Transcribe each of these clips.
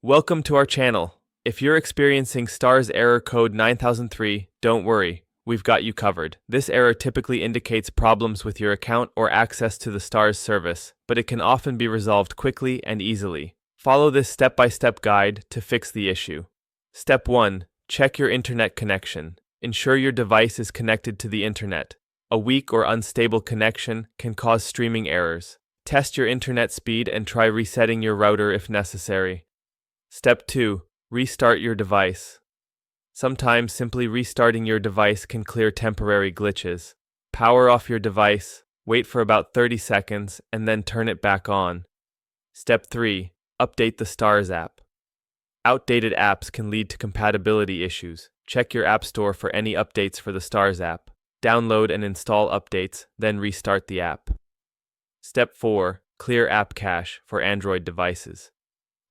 Welcome to our channel. If you're experiencing Starz Error Code 9003, don't worry, we've got you covered. This error typically indicates problems with your account or access to the Starz service, but it can often be resolved quickly and easily. Follow this step-by-step guide to fix the issue. Step 1. Check your internet connection. Ensure your device is connected to the internet. A weak or unstable connection can cause streaming errors. Test your internet speed and try resetting your router if necessary. Step 2. Restart your device. Sometimes simply restarting your device can clear temporary glitches. Power off your device, wait for about 30 seconds, and then turn it back on. Step 3. Update the Starz app. Outdated apps can lead to compatibility issues. Check your app store for any updates for the Starz app. Download and install updates, then restart the app. Step 4. Clear app cache for Android devices.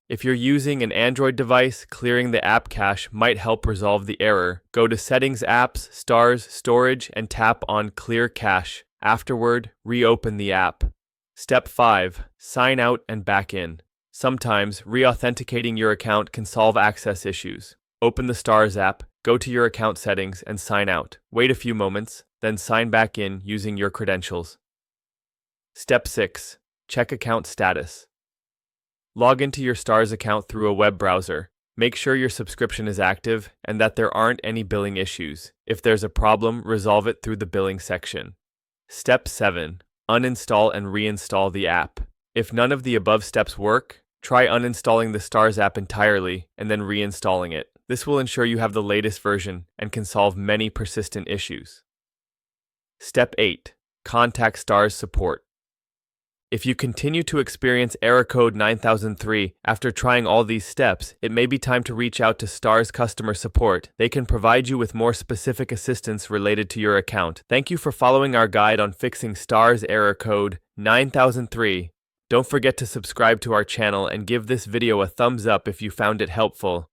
If you're using an Android device, clearing the app cache might help resolve the error. Go to Settings, Apps, Starz, Storage, and tap on Clear Cache. Afterward, reopen the app. Step 5. Sign out and back in. Sometimes, re-authenticating your account can solve access issues. Open the Starz app, go to your account settings, and sign out. Wait a few moments, then sign back in using your credentials. Step 6. Check account status. Log into your Starz account through a web browser. Make sure your subscription is active and that there aren't any billing issues. If there's a problem, resolve it through the billing section. Step 7. Uninstall and reinstall the app. If none of the above steps work, try uninstalling the Starz app entirely and then reinstalling it. This will ensure you have the latest version and can solve many persistent issues. Step 8. Contact Starz support. If you continue to experience error code 9003 after trying all these steps, it may be time to reach out to Starz customer support. They can provide you with more specific assistance related to your account. Thank you for following our guide on fixing Starz error code 9003. Don't forget to subscribe to our channel and give this video a thumbs up if you found it helpful.